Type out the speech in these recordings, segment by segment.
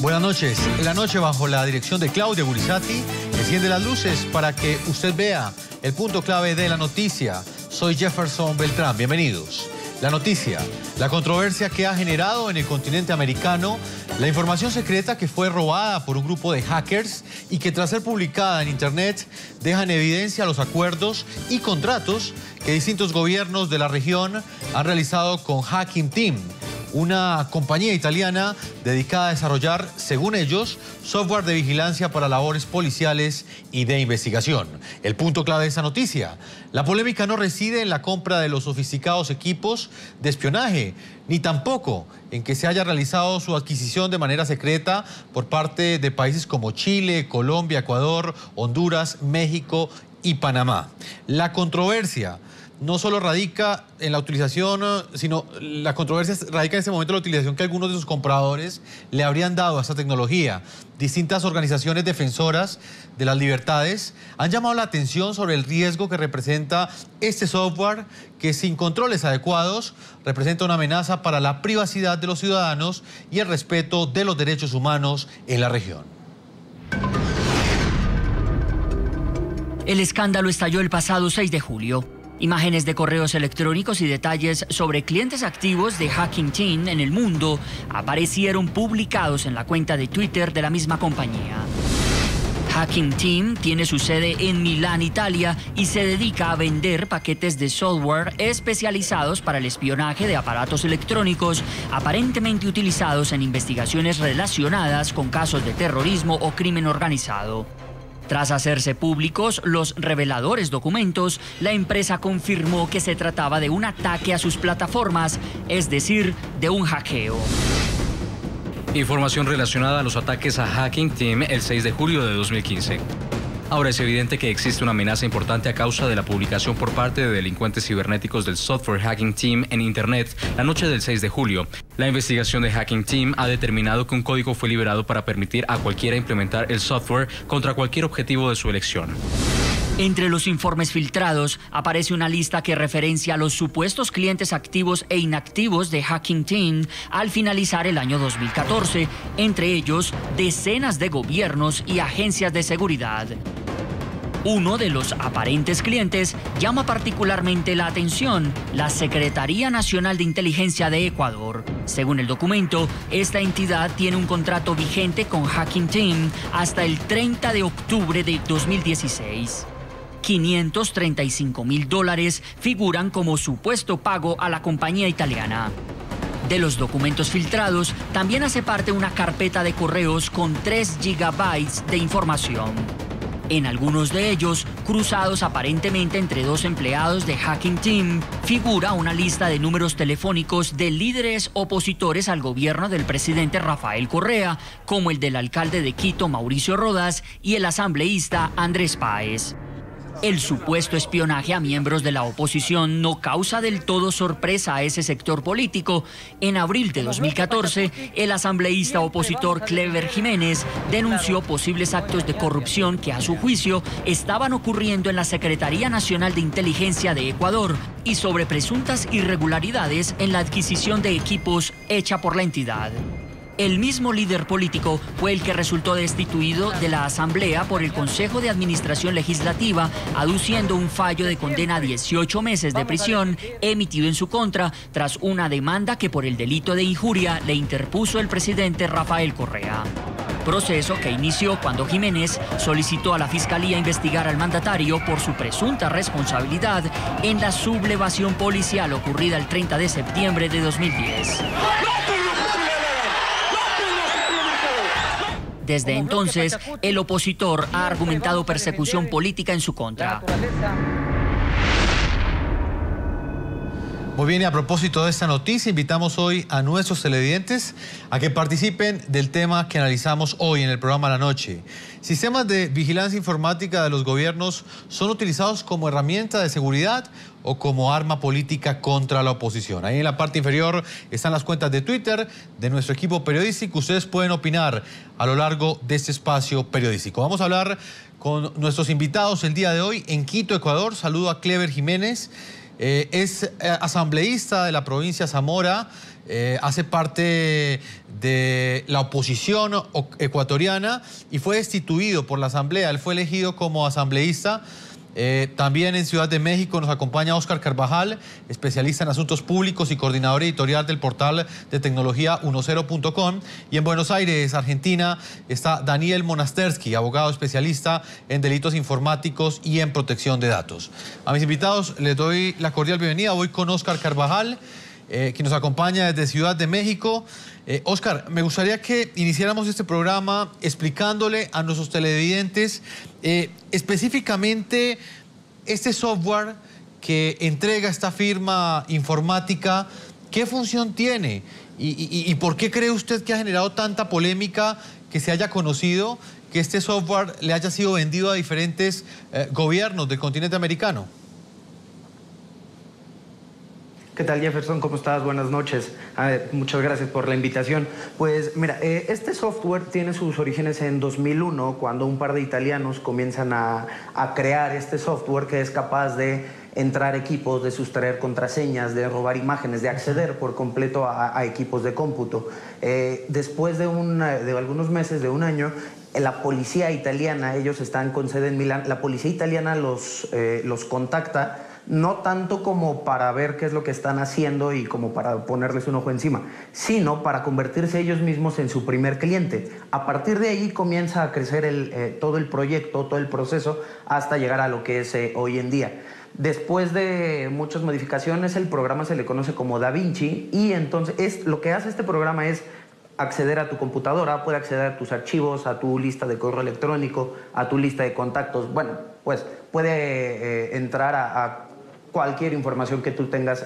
Buenas noches. En la noche, bajo la dirección de Claudia Gurizati, enciende las luces para que usted vea el punto clave de la noticia. Soy Jefferson Beltrán. Bienvenidos. La noticia, la controversia que ha generado en el continente americano la información secreta que fue robada por un grupo de hackers y que tras ser publicada en Internet deja en evidencia los acuerdos y contratos que distintos gobiernos de la región han realizado con Hacking Team, una compañía italiana dedicada a desarrollar, según ellos, software de vigilancia para labores policiales y de investigación. El punto clave de esta noticia: la polémica no reside en la compra de los sofisticados equipos de espionaje, ni tampoco en que se haya realizado su adquisición de manera secreta por parte de países como Chile, Colombia, Ecuador, Honduras, México y Panamá. La controversia no solo radica en la utilización, sino la controversia radica en este momento en la utilización que algunos de sus compradores le habrían dado a esta tecnología. Distintas organizaciones defensoras de las libertades han llamado la atención sobre el riesgo que representa este software que, sin controles adecuados, representa una amenaza para la privacidad de los ciudadanos y el respeto de los derechos humanos en la región. El escándalo estalló el pasado 6 de julio. Imágenes de correos electrónicos y detalles sobre clientes activos de Hacking Team en el mundo aparecieron publicados en la cuenta de Twitter de la misma compañía. Hacking Team tiene su sede en Milán, Italia, y se dedica a vender paquetes de software especializados para el espionaje de aparatos electrónicos aparentemente utilizados en investigaciones relacionadas con casos de terrorismo o crimen organizado. Tras hacerse públicos los reveladores documentos, la empresa confirmó que se trataba de un ataque a sus plataformas, es decir, de un hackeo. Información relacionada a los ataques a Hacking Team el 6 de julio de 2015. Ahora es evidente que existe una amenaza importante a causa de la publicación por parte de delincuentes cibernéticos del software Hacking Team en Internet la noche del 6 de julio. La investigación de Hacking Team ha determinado que un código fue liberado para permitir a cualquiera implementar el software contra cualquier objetivo de su elección. Entre los informes filtrados aparece una lista que referencia a los supuestos clientes activos e inactivos de Hacking Team al finalizar el año 2014, entre ellos decenas de gobiernos y agencias de seguridad. Uno de los aparentes clientes llama particularmente la atención: la Secretaría Nacional de Inteligencia de Ecuador. Según el documento, esta entidad tiene un contrato vigente con Hacking Team hasta el 30 de octubre de 2016. $535.000 figuran como supuesto pago a la compañía italiana. De los documentos filtrados, también hace parte una carpeta de correos con 3 gigabytes de información. En algunos de ellos, cruzados aparentemente entre dos empleados de Hacking Team, figura una lista de números telefónicos de líderes opositores al gobierno del presidente Rafael Correa, como el del alcalde de Quito, Mauricio Rodas, y el asambleísta Andrés Páez. El supuesto espionaje a miembros de la oposición no causa del todo sorpresa a ese sector político. En abril de 2014, el asambleísta opositor Clever Jiménez denunció posibles actos de corrupción que, a su juicio, estaban ocurriendo en la Secretaría Nacional de Inteligencia de Ecuador y sobre presuntas irregularidades en la adquisición de equipos hecha por la entidad. El mismo líder político fue el que resultó destituido de la Asamblea por el Consejo de Administración Legislativa, aduciendo un fallo de condena a 18 meses de prisión emitido en su contra tras una demanda que por el delito de injuria le interpuso el presidente Rafael Correa. Proceso que inició cuando Jiménez solicitó a la Fiscalía investigar al mandatario por su presunta responsabilidad en la sublevación policial ocurrida el 30 de septiembre de 2010. Desde entonces, el opositor ha argumentado persecución política en su contra. Muy bien, y a propósito de esta noticia, invitamos hoy a nuestros televidentes a que participen del tema que analizamos hoy en el programa La Noche. ¿Sistemas de vigilancia informática de los gobiernos son utilizados como herramienta de seguridad o como arma política contra la oposición? Ahí en la parte inferior están las cuentas de Twitter de nuestro equipo periodístico. Ustedes pueden opinar a lo largo de este espacio periodístico. Vamos a hablar con nuestros invitados el día de hoy en Quito, Ecuador. Saludo a Clever Jiménez. Es asambleísta de la provincia Zamora, hace parte de la oposición ecuatoriana y fue destituido por la Asamblea. Él fue elegido como asambleísta. También en Ciudad de México nos acompaña Óscar Carvajal, especialista en asuntos públicos y coordinador editorial del portal de tecnología 10.com. Y en Buenos Aires, Argentina, está Daniel Monastersky, abogado especialista en delitos informáticos y en protección de datos. A mis invitados les doy la cordial bienvenida. Voy con Óscar Carvajal, que nos acompaña desde Ciudad de México. Óscar, me gustaría que iniciáramos este programa explicándole a nuestros televidentes específicamente este software que entrega esta firma informática, ¿qué función tiene? ¿Y por qué cree usted que ha generado tanta polémica que se haya conocido que este software le haya sido vendido a diferentes gobiernos del continente americano? ¿Qué tal, Jefferson? ¿Cómo estás? Buenas noches. Muchas gracias por la invitación. Pues mira, este software tiene sus orígenes en 2001, cuando un par de italianos comienzan a crear este software que es capaz de entrar equipos, de sustraer contraseñas, de robar imágenes, de acceder por completo a equipos de cómputo. Después de algunos meses, de un año, la policía italiana, ellos están con sede en Milán, la policía italiana los contacta, no tanto como para ver qué es lo que están haciendo y como para ponerles un ojo encima, sino para convertirse ellos mismos en su primer cliente. A partir de ahí comienza a crecer todo el proyecto, todo el proceso, hasta llegar a lo que es hoy en día. Después de muchas modificaciones, el programa se le conoce como DaVinci, y entonces lo que hace este programa es acceder a tu computadora, puede acceder a tus archivos, a tu lista de correo electrónico, a tu lista de contactos. Bueno, pues puede entrar a cualquier información que tú tengas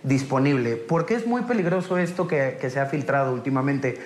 disponible. ¿Por qué es muy peligroso esto que se ha filtrado últimamente?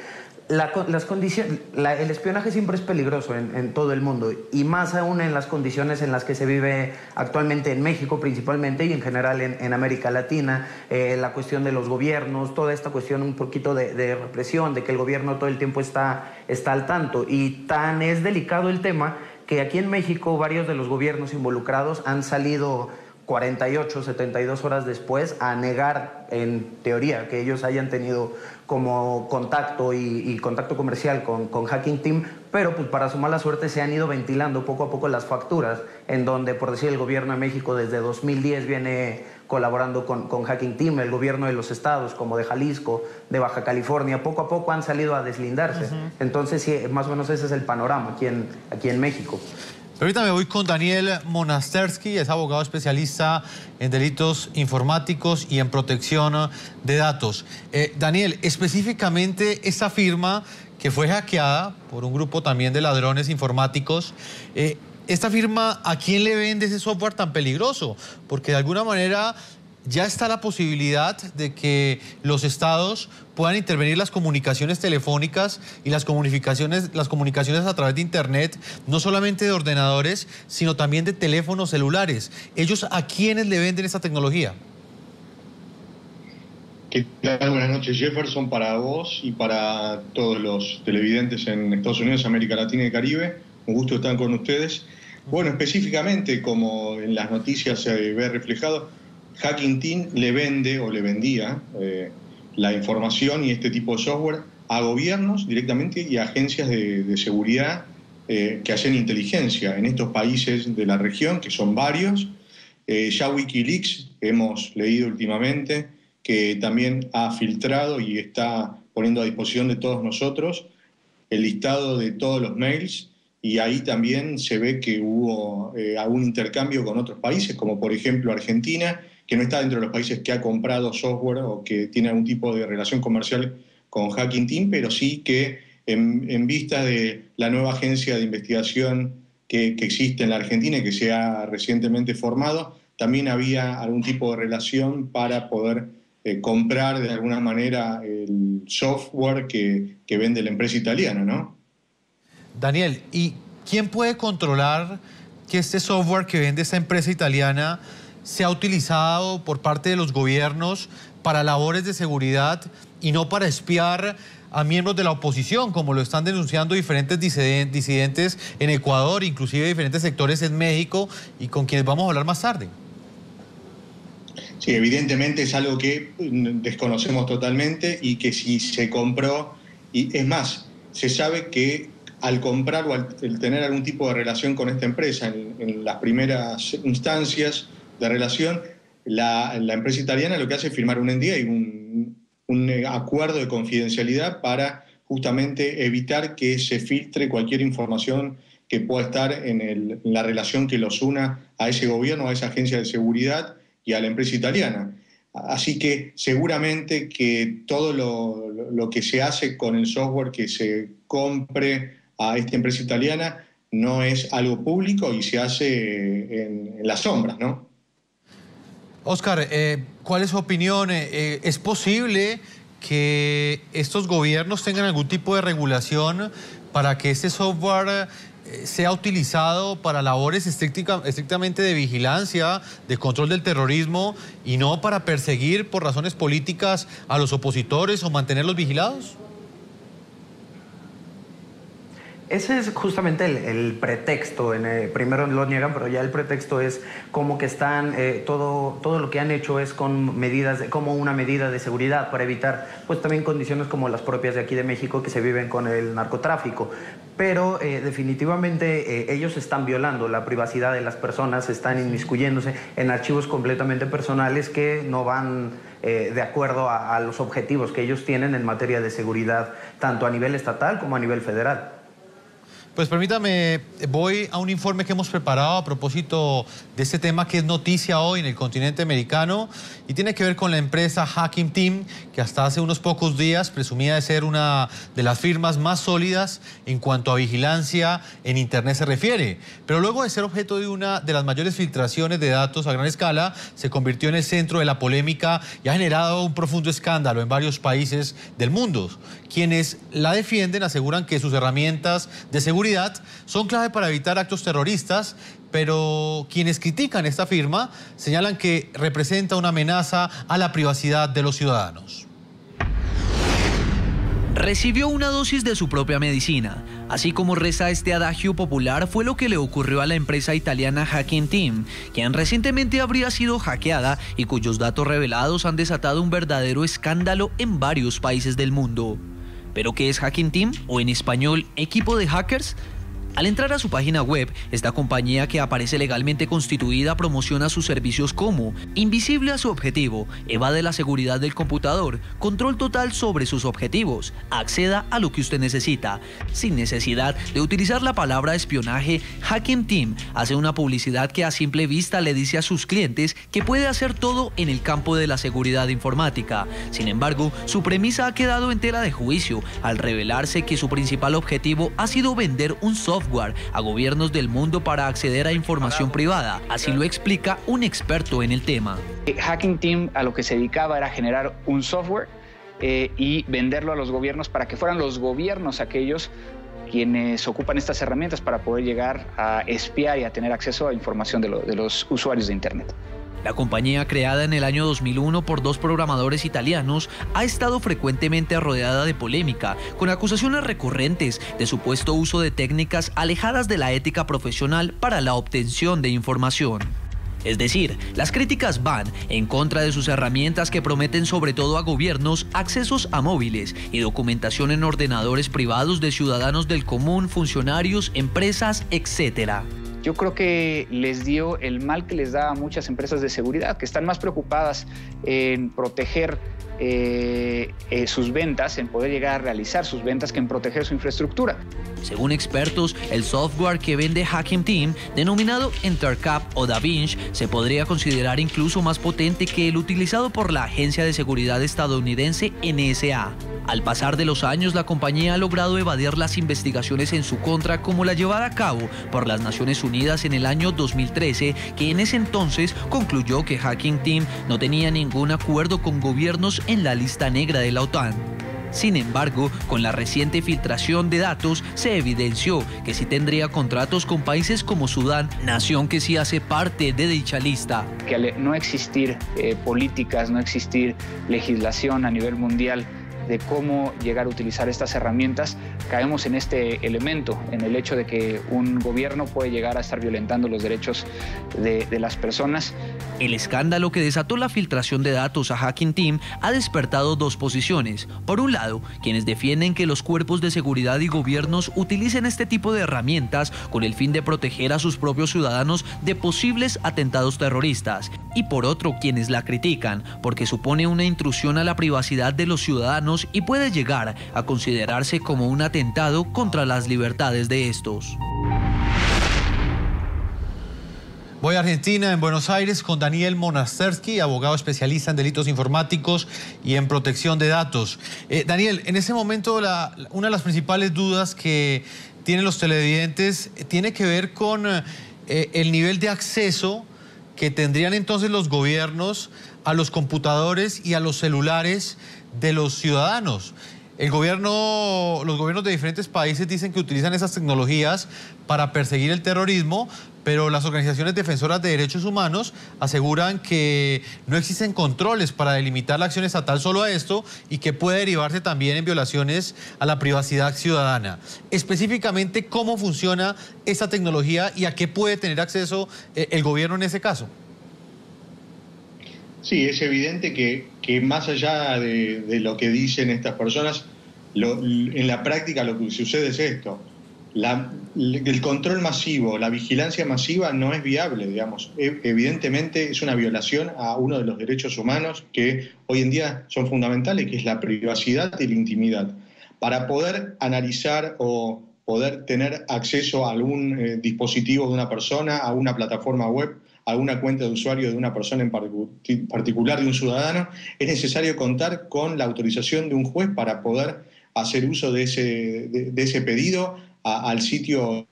El espionaje siempre es peligroso en todo el mundo, y más aún en las condiciones en las que se vive actualmente en México principalmente, y en general en América Latina. La cuestión de los gobiernos, toda esta cuestión un poquito de represión, de que el gobierno todo el tiempo está al tanto, y tan es delicado el tema que aquí en México varios de los gobiernos involucrados han salido 48, 72 horas después a negar, en teoría, que ellos hayan tenido como contacto y contacto comercial con Hacking Team, pero pues para su mala suerte se han ido ventilando poco a poco las facturas, en donde, por decir, el gobierno de México desde 2010 viene colaborando con Hacking Team, el gobierno de los estados como de Jalisco, de Baja California, poco a poco han salido a deslindarse. Entonces, sí, más o menos ese es el panorama aquí en México. Ahorita me voy con Daniel Monastersky, es abogado especialista en delitos informáticos y en protección de datos. Daniel, específicamente esta firma que fue hackeada por un grupo también de ladrones informáticos, esta firma, ¿a quién le vende ese software tan peligroso? Porque de alguna manera ya está la posibilidad de que los estados puedan intervenir las comunicaciones telefónicas y las comunicaciones a través de Internet, no solamente de ordenadores, sino también de teléfonos celulares. ¿Ellos a quiénes le venden esta tecnología? ¿Qué tal? Buenas noches, Jefferson, para vos y para todos los televidentes en Estados Unidos, América Latina y Caribe. Un gusto estar con ustedes. Bueno, específicamente, como en las noticias se ve reflejado, Hacking Team le vende o le vendía la información y este tipo de software a gobiernos directamente y a agencias de seguridad que hacen inteligencia en estos países de la región, que son varios. Ya Wikileaks, hemos leído últimamente, que también ha filtrado y está poniendo a disposición de todos nosotros el listado de todos los mails, y ahí también se ve que hubo algún intercambio con otros países, como por ejemplo Argentina, que no está dentro de los países que ha comprado software o que tiene algún tipo de relación comercial con Hacking Team, pero sí que en vista de la nueva agencia de investigación que existe en la Argentina y que se ha recientemente formado, también había algún tipo de relación para poder comprar de alguna manera el software que vende la empresa italiana, ¿no? Daniel, ¿y quién puede controlar que este software que vende esta empresa italiana sea utilizado por parte de los gobiernos para labores de seguridad y no para espiar a miembros de la oposición, como lo están denunciando diferentes disidentes en Ecuador, inclusive diferentes sectores en México, y con quienes vamos a hablar más tarde? Sí, evidentemente es algo que desconocemos totalmente y que si se compró, y es más, se sabe que al comprar o al tener algún tipo de relación con esta empresa, en las primeras instancias de relación, la empresa italiana lo que hace es firmar un NDA y un acuerdo de confidencialidad para justamente evitar que se filtre cualquier información que pueda estar en la relación que los una a ese gobierno, a esa agencia de seguridad y a la empresa italiana. Así que seguramente que todo lo que se hace con el software que se compre a esta empresa italiana no es algo público y se hace en las sombras, ¿no? Oscar, ¿cuál es su opinión? ¿Es posible que estos gobiernos tengan algún tipo de regulación para que este software sea utilizado para labores estrictamente de vigilancia, de control del terrorismo y no para perseguir por razones políticas a los opositores o mantenerlos vigilados? Ese es justamente el pretexto. Primero lo niegan, pero ya el pretexto es como que están, todo lo que han hecho es con medidas, como una medida de seguridad para evitar, pues también condiciones como las propias de aquí de México que se viven con el narcotráfico. Pero definitivamente ellos están violando la privacidad de las personas, están inmiscuyéndose en archivos completamente personales que no van de acuerdo a los objetivos que ellos tienen en materia de seguridad, tanto a nivel estatal como a nivel federal. Pues permítame, voy a un informe que hemos preparado a propósito de este tema que es noticia hoy en el continente americano y tiene que ver con la empresa Hacking Team, que hasta hace unos pocos días presumía de ser una de las firmas más sólidas en cuanto a vigilancia en Internet se refiere. Pero luego de ser objeto de una de las mayores filtraciones de datos a gran escala, se convirtió en el centro de la polémica y ha generado un profundo escándalo en varios países del mundo. Quienes la defienden aseguran que sus herramientas de seguridad son clave para evitar actos terroristas, pero quienes critican esta firma señalan que representa una amenaza a la privacidad de los ciudadanos. Recibió una dosis de su propia medicina. Así como reza este adagio popular, fue lo que le ocurrió a la empresa italiana Hacking Team, quien recientemente habría sido hackeada y cuyos datos revelados han desatado un verdadero escándalo en varios países del mundo. ¿Pero qué es Hacking Team, o en español, equipo de hackers? Al entrar a su página web, esta compañía que aparece legalmente constituida promociona sus servicios como invisible a su objetivo, evade la seguridad del computador, control total sobre sus objetivos, acceda a lo que usted necesita. Sin necesidad de utilizar la palabra espionaje, Hacking Team hace una publicidad que a simple vista le dice a sus clientes que puede hacer todo en el campo de la seguridad informática. Sin embargo, su premisa ha quedado en tela de juicio al revelarse que su principal objetivo ha sido vender un software a gobiernos del mundo para acceder a información privada. Así lo explica un experto en el tema. Hacking Team a lo que se dedicaba era generar un software y venderlo a los gobiernos para que fueran los gobiernos aquellos quienes ocupan estas herramientas para poder llegar a espiar y a tener acceso a información de los usuarios de Internet. La compañía, creada en el año 2001 por dos programadores italianos, ha estado frecuentemente rodeada de polémica, con acusaciones recurrentes de supuesto uso de técnicas alejadas de la ética profesional para la obtención de información. Es decir, las críticas van en contra de sus herramientas que prometen sobre todo a gobiernos accesos a móviles y documentación en ordenadores privados de ciudadanos del común, funcionarios, empresas, etc. Yo creo que les dio el mal que les da a muchas empresas de seguridad, que están más preocupadas en proteger sus ventas, en poder llegar a realizar sus ventas, que en proteger su infraestructura. Según expertos, el software que vende Hacking Team, denominado Intercap o DaVinci, se podría considerar incluso más potente que el utilizado por la agencia de seguridad estadounidense NSA. Al pasar de los años, la compañía ha logrado evadir las investigaciones en su contra, como la llevada a cabo por las Naciones Unidas en el año 2013, que en ese entonces concluyó que Hacking Team no tenía ningún acuerdo con gobiernos en la lista negra de la OTAN. Sin embargo, con la reciente filtración de datos, se evidenció que sí tendría contratos con países como Sudán, nación que sí hace parte de dicha lista. Que al no existir políticas, no existir legislación a nivel mundial de cómo llegar a utilizar estas herramientas, caemos en este elemento, en el hecho de que un gobierno puede llegar a estar violentando los derechos de las personas. El escándalo que desató la filtración de datos a Hacking Team ha despertado dos posiciones. Por un lado, quienes defienden que los cuerpos de seguridad y gobiernos utilicen este tipo de herramientas con el fin de proteger a sus propios ciudadanos de posibles atentados terroristas. Y por otro, quienes la critican, porque supone una intrusión a la privacidad de los ciudadanos y puede llegar a considerarse como un atentado contra las libertades de estos. Voy a Argentina, en Buenos Aires, con Daniel Monastersky, abogado especialista en delitos informáticos y en protección de datos. Daniel, en ese momento una de las principales dudas que tienen los televidentes tiene que ver con el nivel de acceso que tendrían entonces los gobiernos a los computadores y a los celulares de los ciudadanos. Los gobiernos de diferentes países dicen que utilizan esas tecnologías para perseguir el terrorismo, pero las organizaciones defensoras de derechos humanos aseguran que no existen controles para delimitar la acción estatal solo a esto y que puede derivarse también en violaciones a la privacidad ciudadana. Específicamente, ¿cómo funciona esta tecnología y a qué puede tener acceso el gobierno en ese caso? Sí, es evidente que más allá de lo que dicen estas personas, en la práctica lo que sucede es esto. El control masivo, la vigilancia masiva no es viable, digamos. Evidentemente es una violación a uno de los derechos humanos que hoy en día son fundamentales, que es la privacidad y la intimidad. Para poder analizar o poder tener acceso a algún dispositivo de una persona, a una plataforma web, a una cuenta de usuario de una persona en particular, de un ciudadano, es necesario contar con la autorización de un juez para poder hacer uso de ese pedido al sitio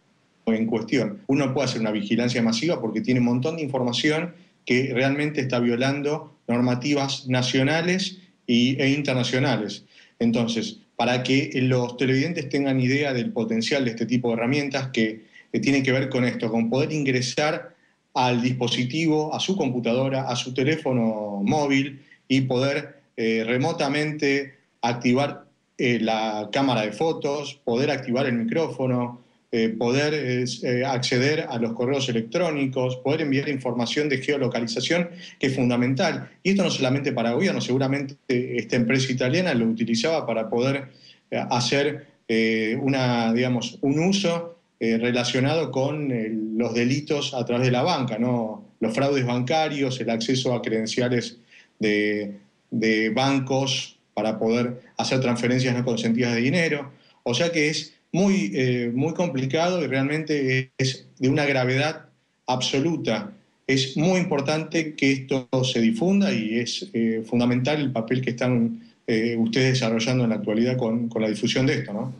en cuestión. Uno puede hacer una vigilancia masiva porque tiene un montón de información que realmente está violando normativas nacionales e internacionales. Entonces, para que los televidentes tengan idea del potencial de este tipo de herramientas que tienen que ver con esto, con poder ingresar al dispositivo, a su computadora, a su teléfono móvil y poder remotamente activar la cámara de fotos, poder activar el micrófono, poder acceder a los correos electrónicos, poder enviar información de geolocalización, que es fundamental. Y esto no solamente para gobierno, seguramente esta empresa italiana lo utilizaba para poder hacer un uso relacionado con los delitos a través de la banca, ¿no? Los fraudes bancarios, el acceso a credenciales de bancos para poder hacer transferencias no consentidas de dinero. O sea que es muy complicado y realmente es de una gravedad absoluta. Es muy importante que esto se difunda y es fundamental el papel que están ustedes desarrollando en la actualidad con la difusión de esto, ¿no?